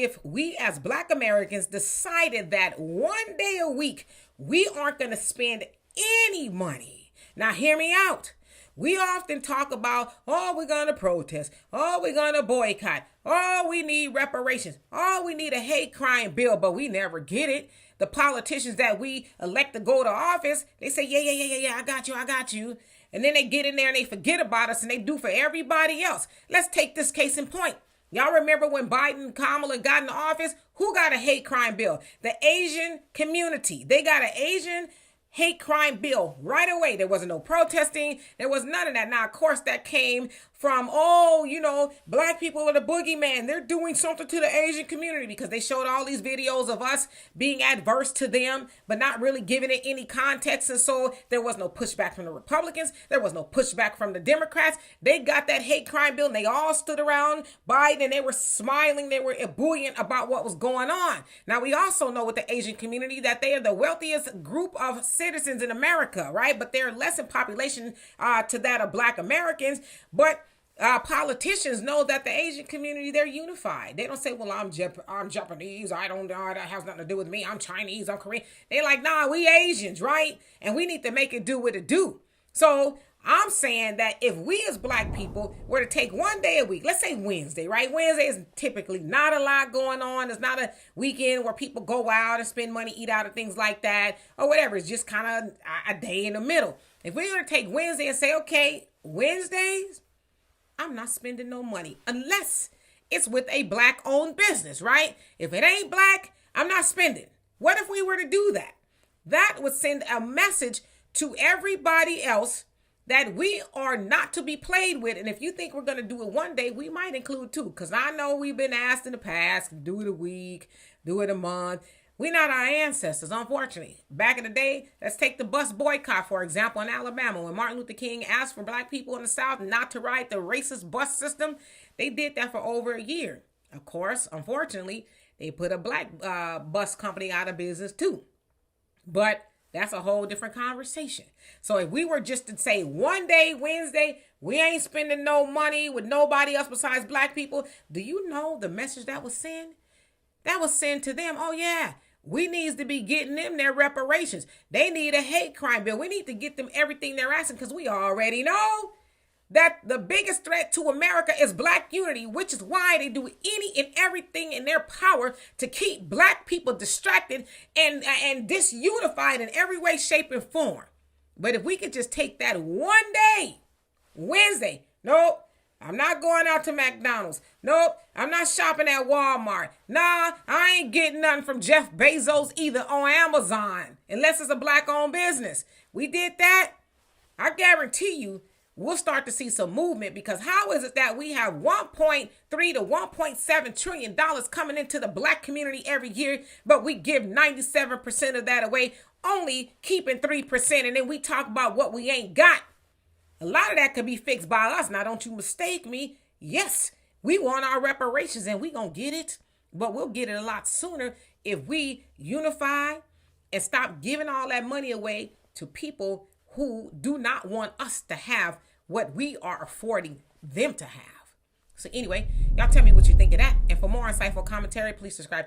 if we as Black Americans decided that one day a week we aren't going to spend any money. Now, hear me out. We often talk about, oh, we're going to protest. Oh, we're going to boycott. Oh, we need reparations. Oh, we need a hate crime bill, but we never get it. The politicians that we elect to go to office, they say, yeah, I got you. And then they get in there and they forget about us and they do for everybody else. Let's take this case in point. Y'all remember when Biden and Kamala got in office? Who got a hate crime bill? The Asian community. They got an Asian hate crime bill right away. There wasn't no protesting. There was none of that. Now, of course, that came from, Black people are the boogeyman. They're doing something to the Asian community because they showed all these videos of us being adverse to them, but not really giving it any context. And so there was no pushback from the Republicans. There was no pushback from the Democrats. They got that hate crime bill and they all stood around Biden and they were smiling. They were ebullient about what was going on. Now, we also know with the Asian community that they are the wealthiest group of citizens in America, right? But they're less in population to that of Black Americans. But politicians know that the Asian community, they're unified. They don't say, well, I'm Japanese. That has nothing to do with me. I'm Chinese. I'm Korean. They're like, nah, we Asians, right? And we need to make it do what it do. So I'm saying that if we as Black people were to take one day a week, let's say Wednesday, right? Wednesday is typically not a lot going on. It's not a weekend where people go out and spend money, eat out and things like that or whatever. It's just kind of a day in the middle. If we were to take Wednesday and say, okay, Wednesdays, I'm not spending no money unless it's with a Black owned business, right? If it ain't Black, I'm not spending. What if we were to do that? That would send a message to everybody else that we are not to be played with. And if you think we're going to do it one day, we might include two. Because I know we've been asked in the past, do it a week, do it a month. We're not our ancestors, unfortunately. Back in the day, let's take the bus boycott, for example, in Alabama. When Martin Luther King asked for Black people in the South not to ride the racist bus system, they did that for over a year. Of course, unfortunately, they put a Black bus company out of business too. But that's a whole different conversation. So if we were just to say one day, Wednesday, we ain't spending no money with nobody else besides Black people, do you know the message that was sent? That was sent to them. Oh, yeah. We needs to be getting them their reparations. They need a hate crime bill. We need to get them everything they're asking because we already know that the biggest threat to America is Black unity, which is why they do any and everything in their power to keep Black people distracted and disunified in every way, shape, and form. But if we could just take that one day, Wednesday, nope. I'm not going out to McDonald's. Nope, I'm not shopping at Walmart. Nah, I ain't getting nothing from Jeff Bezos either on Amazon, unless it's a Black-owned business. We did that. I guarantee you, we'll start to see some movement because how is it that we have $1.3 to $1.7 trillion coming into the Black community every year, but we give 97% of that away, only keeping 3%, and then we talk about what we ain't got. A lot of that could be fixed by us. Now, don't you mistake me. Yes, we want our reparations and we gonna get it, but we'll get it a lot sooner if we unify and stop giving all that money away to people who do not want us to have what we are affording them to have. So anyway, y'all tell me what you think of that. And for more insightful commentary, please subscribe to